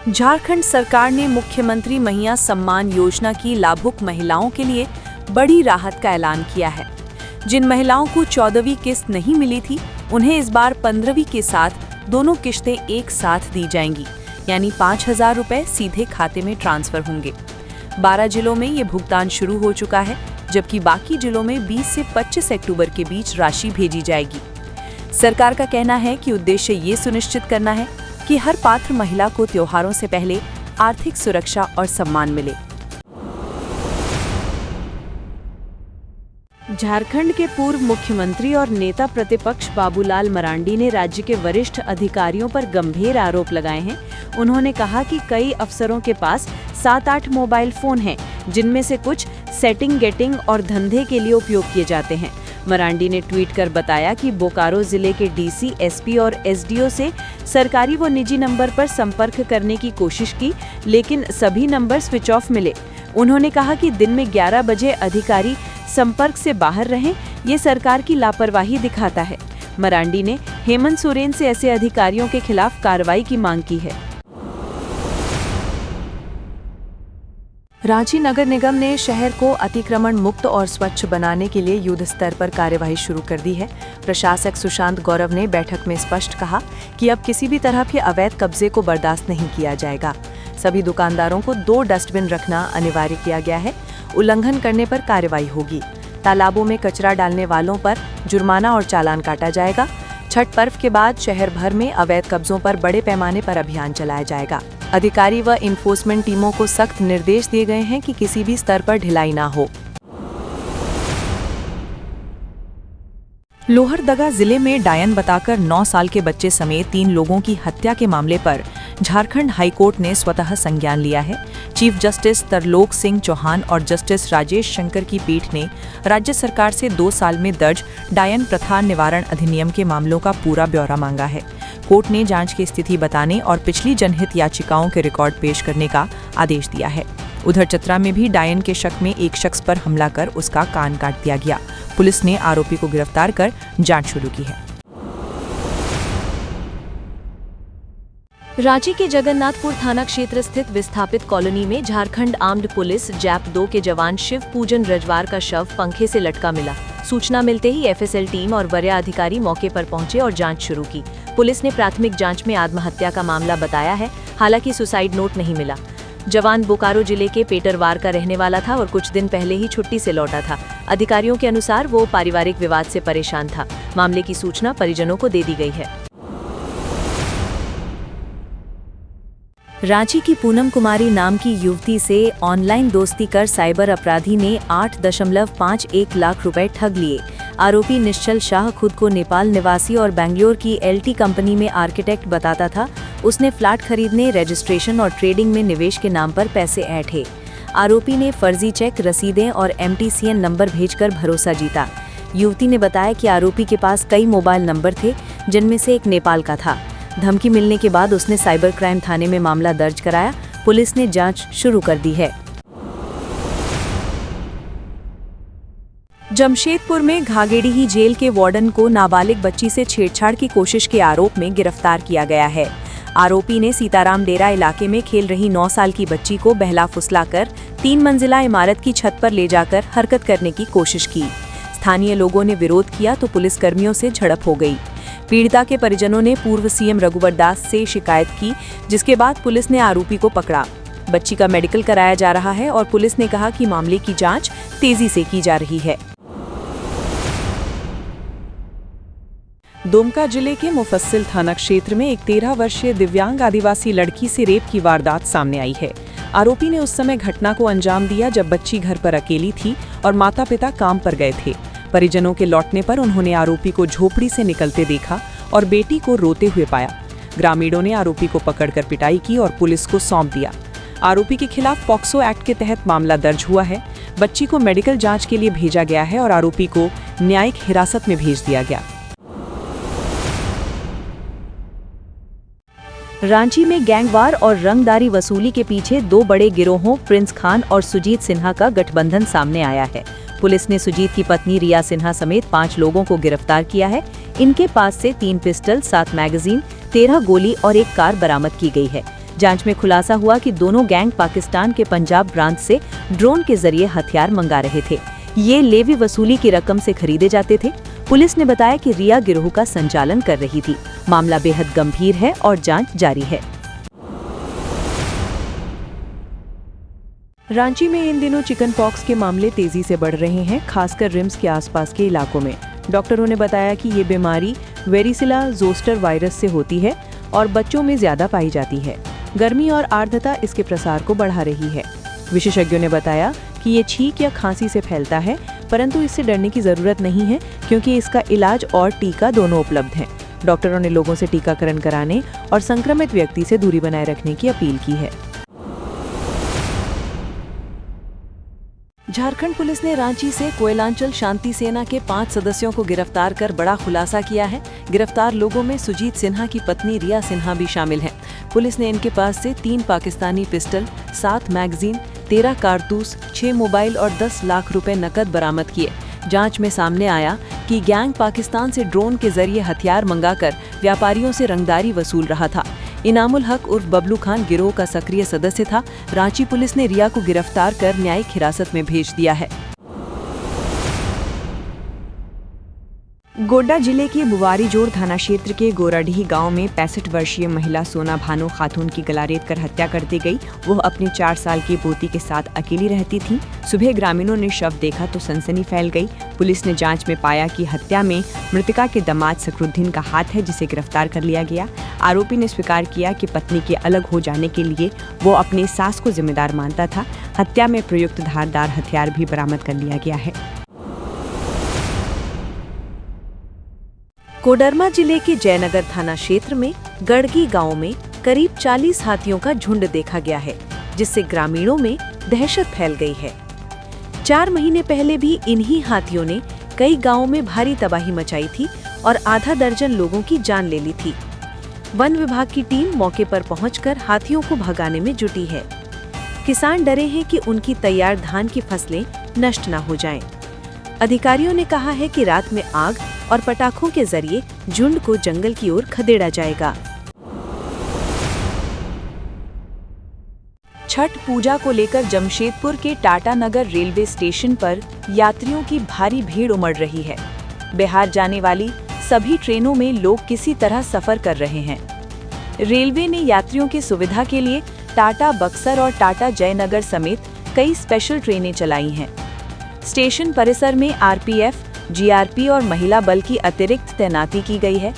झारखंड सरकार ने मुख्यमंत्री महिला सम्मान योजना की लाभुक महिलाओं के लिए बड़ी राहत का ऐलान किया है। जिन महिलाओं को 14वीं किस्त नहीं मिली थी, उन्हें इस बार 15वीं के साथ दोनों किस्तें एक साथ दी जाएंगी, यानी 5,000 रुपए सीधे खाते में ट्रांसफर होंगे। 12 जिलों में ये भुगतान शुरू हो चुका है, जबकि बाकी जिलों में 20 से 25 अक्टूबर के बीच राशि भेजी जाएगी। सरकार का कहना है कि उद्देश्य ये सुनिश्चित करना है कि हर पात्र महिला को त्योहारों से पहले आर्थिक सुरक्षा और सम्मान मिले। झारखंड के पूर्व मुख्यमंत्री और नेता प्रतिपक्ष बाबूलाल मरांडी ने राज्य के वरिष्ठ अधिकारियों पर गंभीर आरोप लगाए हैं। उन्होंने कहा कि कई अफसरों के पास 7-8 मोबाइल फोन हैं, जिनमें से कुछ सेटिंग गेटिंग और धंधे के लिए उपयोग किए जाते हैं। मरांडी ने ट्वीट कर बताया कि बोकारो जिले के डीसी, एसपी और एसडीओ से सरकारी व निजी नंबर पर संपर्क करने की कोशिश की, लेकिन सभी नंबर स्विच ऑफ मिले। उन्होंने कहा कि दिन में 11 बजे अधिकारी संपर्क से बाहर रहें, ये सरकार की लापरवाही दिखाता है। मरांडी ने हेमंत सोरेन से ऐसे अधिकारियों के खिलाफ कार्रवाई की मांग की है। रांची नगर निगम ने शहर को अतिक्रमण मुक्त और स्वच्छ बनाने के लिए युद्ध स्तर पर कार्यवाही शुरू कर दी है। प्रशासक सुशांत गौरव ने बैठक में स्पष्ट कहा कि अब किसी भी तरह के अवैध कब्जे को बर्दाश्त नहीं किया जाएगा। सभी दुकानदारों को 2 डस्टबिन रखना अनिवार्य किया गया है। उल्लंघन करने पर कार्रवाई होगी। तालाबों में कचरा डालने वालों पर जुर्माना और चालान काटा जाएगा। छठ पर्व के बाद शहर भर में अवैध कब्जों पर बड़े पैमाने पर अभियान चलाया जाएगा। अधिकारी व इन्फोर्समेंट टीमों को सख्त निर्देश दिए गए हैं कि किसी भी स्तर पर ढिलाई ना हो। लोहरदगा जिले में डायन बताकर 9 साल के बच्चे समेत 3 लोगों की हत्या के मामले पर झारखंड हाईकोर्ट ने स्वतः संज्ञान लिया है। चीफ जस्टिस तरलोक सिंह चौहान और जस्टिस राजेश शंकर की पीठ ने राज्य सरकार से 2 साल में दर्ज डायन प्रथा निवारण अधिनियम के मामलों का पूरा ब्यौरा मांगा है। कोर्ट ने जांच की स्थिति बताने और पिछली जनहित याचिकाओं के रिकॉर्ड पेश करने का आदेश दिया है। उधर चतरा में भी डायन के शक में एक शख्स पर हमला कर उसका कान काट दिया गया। पुलिस ने आरोपी को गिरफ्तार कर जांच शुरू की है। रांची के जगन्नाथपुर थाना क्षेत्र स्थित विस्थापित कॉलोनी में झारखंड आर्म्ड पुलिस जैप 2 के जवान शिव पूजन रजवार का शव पंखे से लटका मिला। सूचना मिलते ही एफएसएल टीम और वरीय अधिकारी मौके पर पहुंचे और जांच शुरू की। पुलिस ने प्राथमिक जांच में आत्महत्या का मामला बताया है, हालांकि सुसाइड नोट नहीं मिला। जवान बोकारो जिले के पेटरवार का रहने वाला था और कुछ दिन पहले ही छुट्टी से लौटा था। अधिकारियों के अनुसार वो पारिवारिक विवाद से परेशान था। मामले की सूचना परिजनों को दे दी गई है। रांची की पूनम कुमारी नाम की युवती से ऑनलाइन दोस्ती कर साइबर अपराधी ने 8.51 लाख रुपए ठग लिए। आरोपी निश्चल शाह खुद को नेपाल निवासी और बेंगलोर की एलटी कंपनी में आर्किटेक्ट बताता था। उसने फ्लैट खरीदने, रजिस्ट्रेशन और ट्रेडिंग में निवेश के नाम पर पैसे ऐंठे। आरोपी ने फर्जी चेक, रसीदें और MTCN नंबर भेजकर भरोसा जीता। युवती ने बताया कि आरोपी के पास कई मोबाइल नंबर थे, जिनमें से एक नेपाल का था। धमकी मिलने के बाद उसने साइबर क्राइम थाने में मामला दर्ज कराया। पुलिस ने जांच शुरू कर दी है। जमशेदपुर में घागेड़ीही जेल के वार्डन को नाबालिग बच्ची से छेड़छाड़ की कोशिश के आरोप में गिरफ्तार किया गया है। आरोपी ने सीताराम डेरा इलाके में खेल रही 9 साल की बच्ची को बहला फुसलाकर 3 मंजिला इमारत की छत पर ले जाकर हरकत करने की कोशिश की। स्थानीय लोगों ने विरोध किया तो पुलिसकर्मियों से झड़प हो गई। पीड़िता के परिजनों ने पूर्व सीएम रघुवर दास से शिकायत की, जिसके बाद पुलिस ने आरोपी को पकड़ा। बच्ची का मेडिकल कराया जा रहा है और पुलिस ने कहा कि मामले की जांच तेजी से की जा रही है। दुमका जिले के मुफस्सिल थाना क्षेत्र में एक 13 वर्षीय दिव्यांग आदिवासी लड़की से रेप की वारदात सामने आई है। आरोपी ने उस समय घटना को अंजाम दिया जब बच्ची घर पर अकेली थी और माता पिता काम पर गए थे। परिजनों के लौटने पर उन्होंने आरोपी को झोपड़ी से निकलते देखा और बेटी को रोते हुए पाया। ग्रामीणों ने आरोपी को पकड़कर पिटाई की और पुलिस को सौंप दिया। आरोपी के खिलाफ पॉक्सो एक्ट के तहत मामला दर्ज हुआ है। बच्ची को मेडिकल जांच के लिए भेजा गया है और आरोपी को न्यायिक हिरासत में भेज दिया गया। रांची में गैंगवार और रंगदारी वसूली के पीछे 2 बड़े गिरोहों प्रिंस खान और सुजीत सिन्हा का गठबंधन सामने आया है। पुलिस ने सुजीत की पत्नी रिया सिन्हा समेत 5 लोगों को गिरफ्तार किया है। इनके पास से 3 पिस्टल, 7 मैगजीन, 13 गोली और एक कार बरामद की गई है। जांच में खुलासा हुआ कि दोनों गैंग पाकिस्तान के पंजाब ब्रांच से ड्रोन के जरिए हथियार मंगा रहे थे। ये लेवी वसूली की रकम से खरीदे जाते थे। पुलिस ने बताया कि रिया गिरोह का संचालन कर रही थी। मामला बेहद गंभीर है और जांच जारी है। रांची में इन दिनों चिकन पॉक्स के मामले तेजी से बढ़ रहे हैं, खासकर रिम्स के आसपास के इलाकों में। डॉक्टरों ने बताया कि ये बीमारी वेरिसिला जोस्टर वायरस से होती है और बच्चों में ज्यादा पाई जाती है। गर्मी और आर्द्रता इसके प्रसार को बढ़ा रही है। विशेषज्ञों ने बताया कि ये छींक या खांसी से फैलता है, परंतु इससे डरने की जरूरत नहीं है क्योंकि इसका इलाज और टीका दोनों उपलब्ध हैं। डॉक्टरों ने लोगों से टीकाकरण कराने और संक्रमित व्यक्ति से दूरी बनाए रखने की अपील की है। झारखंड पुलिस ने रांची से कोयलांचल शांति सेना के 5 सदस्यों को गिरफ्तार कर बड़ा खुलासा किया है। गिरफ्तार लोगों में सुजीत सिन्हा की पत्नी रिया सिन्हा भी शामिल हैं। पुलिस ने इनके पास से 3 पाकिस्तानी पिस्टल, 7 मैगजीन, 13 कारतूस, 6 मोबाइल और 10 लाख रुपए नकद बरामद किए। जांच में सामने आया कि गैंग पाकिस्तान से ड्रोन के जरिए हथियार मंगाकर व्यापारियों से रंगदारी वसूल रहा था। इनामुल हक उर्फ बबलू खान गिरोह का सक्रिय सदस्य था। रांची पुलिस ने रिया को गिरफ्तार कर न्यायिक हिरासत में भेज दिया है। गोड्डा जिले के बुवारीजोड़ थाना क्षेत्र के गोराडीह गांव में 65 वर्षीय महिला सोना भानु खातून की गला रेत कर हत्या कर दी गई। वह अपनी 4 साल की पोती के साथ अकेली रहती थी। सुबह ग्रामीणों ने शव देखा तो सनसनी फैल गई। पुलिस ने जांच में पाया कि हत्या में मृतका के दामाद सकरुद्दीन का हाथ है, जिसे गिरफ्तार कर लिया गया। आरोपी ने स्वीकार किया कि पत्नी के अलग हो जाने के लिए वो अपनी सास को जिम्मेदार मानता था। हत्या में प्रयुक्त धारदार हथियार भी बरामद कर लिया गया है। कोडरमा जिले के जयनगर थाना क्षेत्र में गड़गी गांव में करीब 40 हाथियों का झुंड देखा गया है, जिससे ग्रामीणों में दहशत फैल गई है। 4 महीने पहले भी इन्हीं हाथियों ने कई गांवों में भारी तबाही मचाई थी और आधा दर्जन लोगों की जान ले ली थी। वन विभाग की टीम मौके पर पहुंचकर हाथियों को भगाने में जुटी है। किसान डरे हैं कि उनकी तैयार धान की फसलें नष्ट न हो जाएं। अधिकारियों ने कहा है कि रात में आग और पटाखों के जरिए झुंड को जंगल की ओर खदेड़ा जाएगा। छठ पूजा को लेकर जमशेदपुर के टाटा नगर रेलवे स्टेशन पर यात्रियों की भारी भीड़ उमड़ रही है। बिहार जाने वाली सभी ट्रेनों में लोग किसी तरह सफर कर रहे हैं। रेलवे ने यात्रियों की सुविधा के लिए टाटा बक्सर और टाटा जयनगर समेत कई स्पेशल ट्रेनें चलाई हैं। स्टेशन परिसर में आरपीएफ, जीआरपी और महिला बल की अतिरिक्त तैनाती की गई है।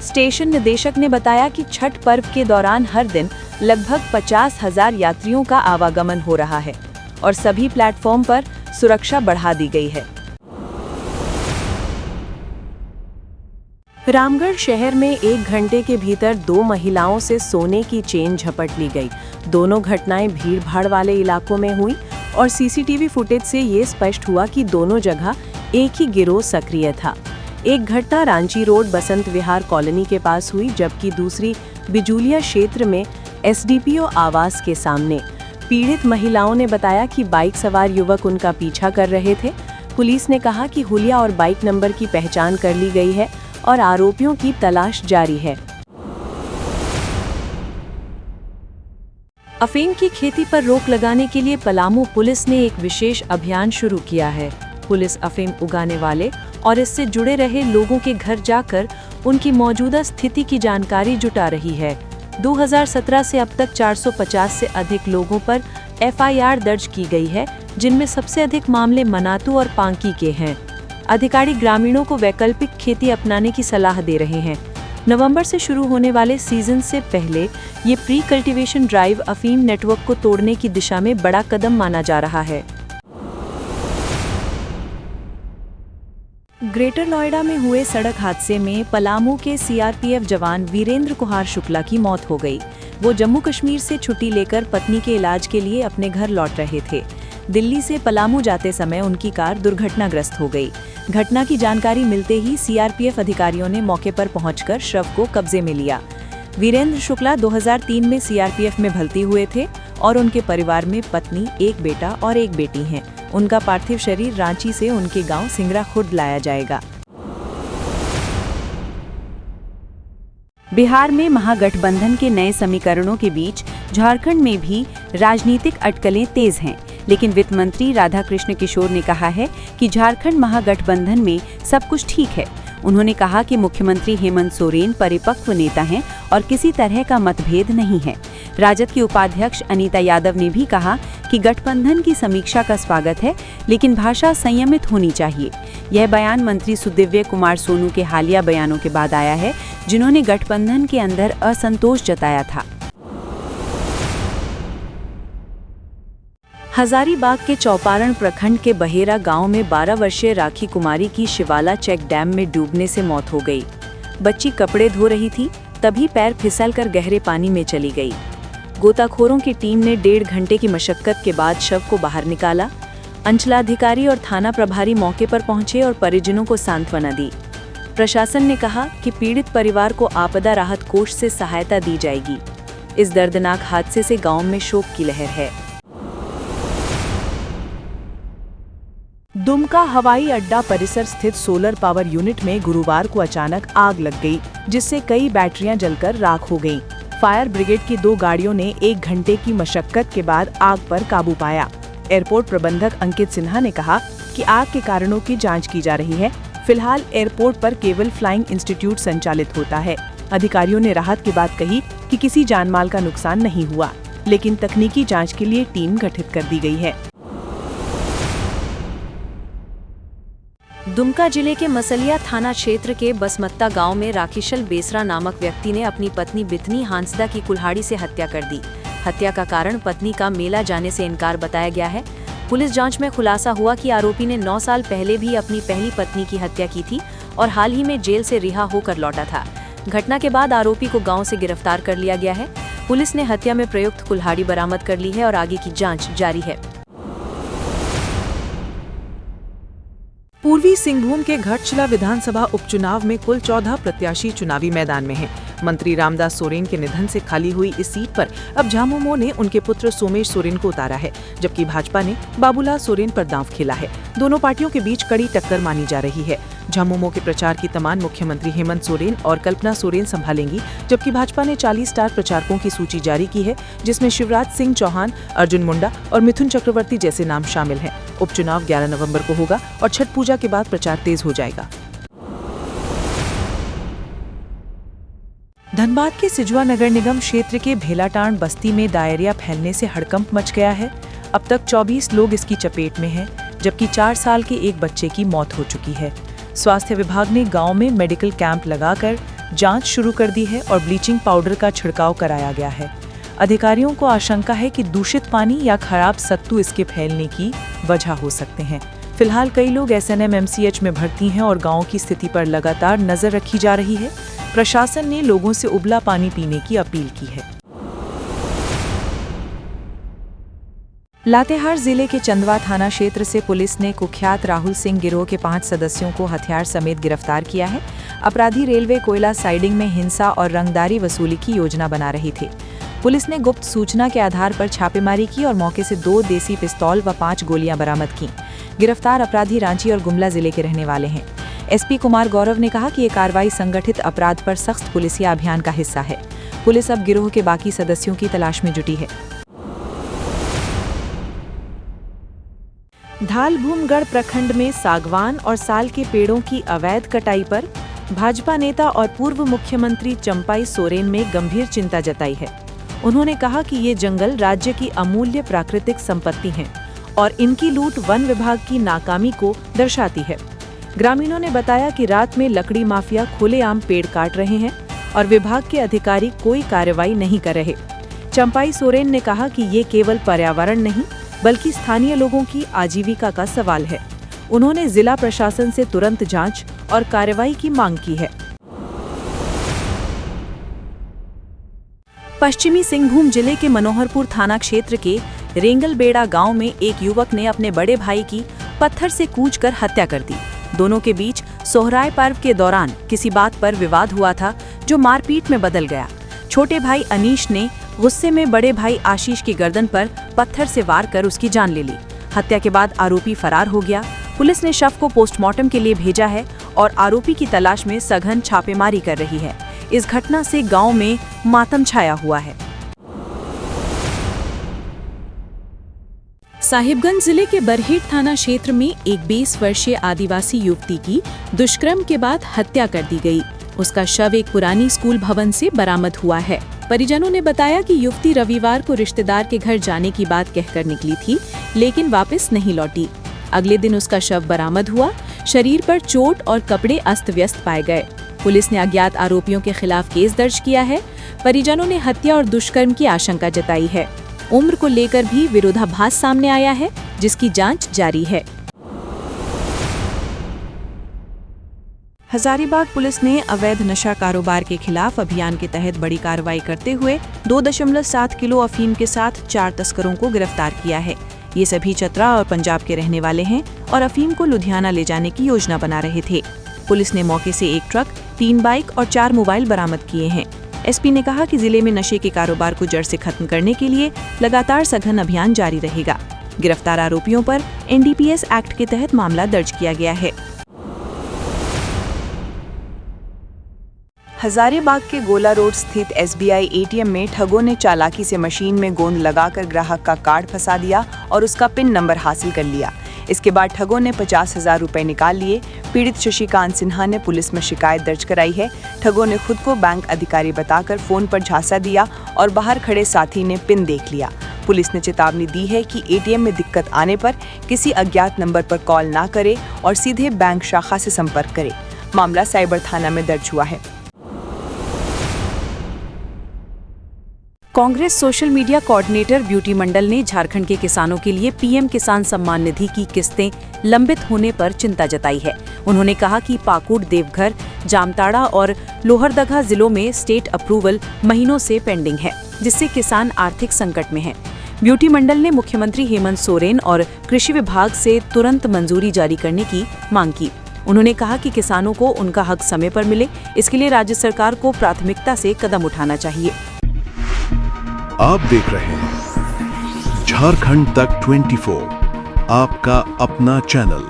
स्टेशन निदेशक ने बताया कि छठ पर्व के दौरान हर दिन लगभग 50,000 यात्रियों का आवागमन हो रहा है और सभी प्लेटफॉर्म पर सुरक्षा बढ़ा दी गई है। रामगढ़ शहर में 1 घंटे के भीतर 2 महिलाओं से सोने की चेन झपट ली गई। दोनों घटनाएं भीड़-भाड़ वाले इलाकों में हुई और सीसीटीवी फुटेज से ये स्पष्ट हुआ कि दोनों जगह एक ही गिरोह सक्रिय था। एक घटना रांची रोड बसंत विहार कॉलोनी के पास हुई, जबकि दूसरी बिजुलिया क्षेत्र में एसडीपीओ आवास के सामने। पीड़ित महिलाओं ने बताया कि बाइक सवार युवक उनका पीछा कर रहे थे। पुलिस ने कहा कि हुलिया और बाइक नंबर की पहचान कर ली गई है और आरोपियों की तलाश जारी है। अफीम की खेती पर रोक लगाने के लिए पलामू पुलिस ने एक विशेष अभियान शुरू किया है। पुलिस अफीम उगाने वाले और इससे जुड़े रहे लोगों के घर जाकर उनकी मौजूदा स्थिति की जानकारी जुटा रही है। 2017 से अब तक 450 से अधिक लोगों पर एफआईआर दर्ज की गई है, जिनमें सबसे अधिक मामले मनातू और पांकी के हैं। अधिकारी ग्रामीणों को वैकल्पिक खेती अपनाने की सलाह दे रहे हैं। नवंबर से शुरू होने वाले सीजन से पहले ये प्री कल्टीवेशन ड्राइव अफीम नेटवर्क को तोड़ने की दिशा में बड़ा कदम माना जा रहा है। ग्रेटर नोएडा में हुए सड़क हादसे में पलामू के सीआरपीएफ जवान वीरेंद्र कुमार शुक्ला की मौत हो गई। वो जम्मू कश्मीर से छुट्टी लेकर पत्नी के इलाज के लिए अपने घर लौट रहे थे। दिल्ली से पलामू जाते समय उनकी कार दुर्घटनाग्रस्त हो गई। घटना की जानकारी मिलते ही सीआरपीएफ अधिकारियों ने मौके पर पहुंचकर शव को कब्जे में लिया। वीरेंद्र शुक्ला 2003 में सीआरपीएफ में भर्ती हुए थे और उनके परिवार में पत्नी, एक बेटा और एक बेटी हैं। उनका पार्थिव शरीर रांची से उनके गांव सिंगरा खुर्द लाया जाएगा। बिहार में महागठबंधन के नए समीकरणों के बीच झारखंड में भी राजनीतिक अटकलें तेज हैं, लेकिन वित्त मंत्री राधाकृष्ण किशोर ने कहा है कि झारखंड महागठबंधन में सब कुछ ठीक है। उन्होंने कहा कि मुख्यमंत्री हेमंत सोरेन परिपक्व नेता हैं और किसी तरह का मतभेद नहीं है। राजद की उपाध्यक्ष अनीता यादव ने भी कहा कि गठबंधन की समीक्षा का स्वागत है, लेकिन भाषा संयमित होनी चाहिए। यह बयान मंत्री सुदिव्य कुमार सोनू के हालिया बयानों के बाद आया है, जिन्होंने गठबंधन के अंदर असंतोष जताया था। हजारीबाग के चौपारण प्रखंड के बहेरा गांव में 12 वर्षीय राखी कुमारी की शिवाला चेक डैम में डूबने से मौत हो गई। बच्ची कपड़े धो रही थी, तभी पैर फिसलकर गहरे पानी में चली गई। गोताखोरों की टीम ने 1.5 घंटे की मशक्कत के बाद शव को बाहर निकाला। अंचलाधिकारी और थाना प्रभारी मौके पर पहुंचे और परिजनों को सांत्वना दी। प्रशासन ने कहा कि पीड़ित परिवार को आपदा राहत कोष से सहायता दी जाएगी। इस दर्दनाक हादसे से गांव में शोक की लहर है। दुमका हवाई अड्डा परिसर स्थित सोलर पावर यूनिट में गुरुवार को अचानक आग लग गई, जिससे कई बैटरियां जलकर राख हो गईं। फायर ब्रिगेड की 2 गाड़ियों ने 1 घंटे की मशक्कत के बाद आग पर काबू पाया। एयरपोर्ट प्रबंधक अंकित सिन्हा ने कहा कि आग के कारणों की जांच की जा रही है। फिलहाल एयरपोर्ट पर केवल फ्लाइंग इंस्टीट्यूट संचालित होता है। अधिकारियों ने राहत की बात कही कि किसी जानमाल का नुकसान नहीं हुआ, लेकिन तकनीकी जाँच के लिए टीम गठित कर दी गई है। दुमका जिले के मसलिया थाना क्षेत्र के बसमत्ता गांव में राखीशल बेसरा नामक व्यक्ति ने अपनी पत्नी बिथनी हांसदा की कुल्हाड़ी से हत्या कर दी। हत्या का कारण पत्नी का मेला जाने से इनकार बताया गया है। पुलिस जांच में खुलासा हुआ कि आरोपी ने 9 साल पहले भी अपनी पहली पत्नी की हत्या की थी और हाल ही में जेल से रिहा होकर लौटा था। घटना के बाद आरोपी को गाँव से गिरफ्तार कर लिया गया है। पुलिस ने हत्या में प्रयुक्त कुल्हाड़ी बरामद कर ली है और आगे की जाँच जारी है। पूर्वी सिंहभूम के घटशिला विधानसभा उपचुनाव में कुल 14 प्रत्याशी चुनावी मैदान में हैं। मंत्री रामदास सोरेन के निधन से खाली हुई इस सीट पर अब झामुमो ने उनके पुत्र सोमेश सोरेन को उतारा है, जबकि भाजपा ने बाबूलाल सोरेन पर दांव खेला है। दोनों पार्टियों के बीच कड़ी टक्कर मानी जा रही है। झामुमो के प्रचार की कमान मुख्यमंत्री हेमंत सोरेन और कल्पना सोरेन संभालेंगी, जबकि भाजपा ने 40 स्टार प्रचारकों की सूची जारी की है, जिसमें शिवराज सिंह चौहान, अर्जुन मुंडा और मिथुन चक्रवर्ती जैसे नाम शामिल हैं। उपचुनाव 11 नवंबर को होगा और छठ पूजा के बाद प्रचार तेज हो जाएगा। धनबाद के सिजुआ नगर निगम क्षेत्र के भेलाटांड बस्ती में डायरिया फैलने से हड़कंप मच गया है। अब तक 24 लोग इसकी चपेट में हैं, जबकि 4 साल के एक बच्चे की मौत हो चुकी है। स्वास्थ्य विभाग ने गांव में मेडिकल कैंप लगाकर जांच शुरू कर दी है और ब्लीचिंग पाउडर का छिड़काव कराया गया है। अधिकारियों को आशंका है कि दूषित पानी या खराब सत्तू इसके फैलने की वजह हो सकते हैं। फिलहाल कई लोग SNM-MCH में भर्ती हैं और गांव की स्थिति पर लगातार नजर रखी जा रही है। प्रशासन ने लोगों से उबला पानी पीने की अपील की है। लातेहार जिले के चंदवा थाना क्षेत्र से पुलिस ने कुख्यात राहुल सिंह गिरोह के 5 सदस्यों को हथियार समेत गिरफ्तार किया है। अपराधी रेलवे कोयला साइडिंग में हिंसा और रंगदारी वसूली की योजना बना रहे थे। पुलिस ने गुप्त सूचना के आधार पर छापेमारी की और मौके से 2 देसी पिस्तौल व 5 गोलियां बरामद की। गिरफ्तार अपराधी रांची और गुमला जिले के रहने वाले हैं। SP कुमार गौरव ने कहा कि ये कार्रवाई संगठित अपराध पर सख्त पुलिसिया अभियान का हिस्सा है। पुलिस अब गिरोह के बाकी सदस्यों की तलाश में जुटी है। धालभूमगढ़ प्रखंड में सागवान और साल के पेड़ों की अवैध कटाई पर भाजपा नेता और पूर्व मुख्यमंत्री चंपाई सोरेन में गंभीर चिंता जताई है। उन्होंने कहा कि ये जंगल राज्य की अमूल्य प्राकृतिक संपत्ति हैं और इनकी लूट वन विभाग की नाकामी को दर्शाती है। ग्रामीणों ने बताया कि रात में लकड़ी माफिया खुलेआम पेड़ काट रहे हैं और विभाग के अधिकारी कोई कार्रवाई नहीं कर रहे। चंपाई सोरेन ने कहा कि ये केवल पर्यावरण नहीं बल्कि स्थानीय लोगों की आजीविका का सवाल है। उन्होंने जिला प्रशासन से तुरंत जांच और कार्रवाई की मांग की है। पश्चिमी सिंहभूम जिले के मनोहरपुर थाना क्षेत्र के रेंगलबेड़ा गांव में एक युवक ने अपने बड़े भाई की पत्थर से कूचकर हत्या कर दी। दोनों के बीच सोहराय पर्व के दौरान किसी बात पर विवाद हुआ था, जो मारपीट में बदल गया। छोटे भाई अनीश ने गुस्से में बड़े भाई आशीष की गर्दन पर पत्थर से वार कर उसकी जान ले ली। हत्या के बाद आरोपी फरार हो गया। पुलिस ने शव को पोस्टमार्टम के लिए भेजा है और आरोपी की तलाश में सघन छापेमारी कर रही है। इस घटना से गांव में मातम छाया हुआ है। साहिबगंज जिले के बरहेट थाना क्षेत्र में एक 20 वर्षीय आदिवासी युवती की दुष्कर्म के बाद हत्या कर दी गई। उसका शव एक पुरानी स्कूल भवन से बरामद हुआ है। परिजनों ने बताया कि युवती रविवार को रिश्तेदार के घर जाने की बात कहकर निकली थी, लेकिन वापस नहीं लौटी। अगले दिन उसका शव बरामद हुआ। शरीर पर चोट और कपड़े अस्त व्यस्त पाए गए। पुलिस ने अज्ञात आरोपियों के खिलाफ केस दर्ज किया है। परिजनों ने हत्या और दुष्कर्म की आशंका जताई है। उम्र को लेकर भी विरोधाभास सामने आया है, जिसकी जांच जारी है। हजारीबाग पुलिस ने अवैध नशा कारोबार के खिलाफ अभियान के तहत बड़ी कार्रवाई करते हुए 2.7 किलो अफीम के साथ 4 तस्करों को गिरफ्तार किया है। ये सभी चतरा और पंजाब के रहने वाले हैं और अफीम को लुधियाना ले जाने की योजना बना रहे थे। पुलिस ने मौके से 1 ट्रक, 3 बाइक और 4 मोबाइल बरामद किए हैं। एसपी ने कहा कि जिले में नशे के कारोबार को जड़ से खत्म करने के लिए लगातार सघन अभियान जारी रहेगा। गिरफ्तार आरोपियों पर एनडीपीएस एक्ट के तहत मामला दर्ज किया गया है। हजारीबाग के गोला रोड स्थित एसबीआई एटीएम में ठगों ने चालाकी से मशीन में गोंद लगाकर ग्राहक का कार्ड फंसा दिया और उसका पिन नंबर हासिल कर लिया। इसके बाद ठगों ने 50,000 रुपए निकाल लिए। पीड़ित शशिकांत सिन्हा ने पुलिस में शिकायत दर्ज कराई है। ठगों ने खुद को बैंक अधिकारी बताकर फोन पर झांसा दिया और बाहर खड़े साथी ने पिन देख लिया। पुलिस ने चेतावनी दी है कि एटीएम में दिक्कत आने पर किसी अज्ञात नंबर पर कॉल ना करे और सीधे बैंक शाखा से संपर्क करे। मामला साइबर थाना में दर्ज हुआ है। Congress social media coordinator Beauty Mandal ने झारखंड के किसानों के लिए पीएम किसान सम्मान निधि की किस्तें लंबित होने पर चिंता जताई है। उन्होंने कहा कि पाकुड़, देवघर, जामताड़ा और लोहरदगा जिलों में स्टेट अप्रूवल महीनों से पेंडिंग है, जिससे किसान आर्थिक संकट में हैं। ब्यूटी मंडल ने मुख्यमंत्री हेमंत सोरेन और कृषि विभाग से तुरंत मंजूरी जारी करने की मांग की। उन्होंने कहा कि किसानों को उनका हक समय पर मिले, इसके लिए राज्य सरकार को प्राथमिकता से कदम उठाना चाहिए। आप देख रहे हैं झारखंड तक 24, आपका अपना चैनल।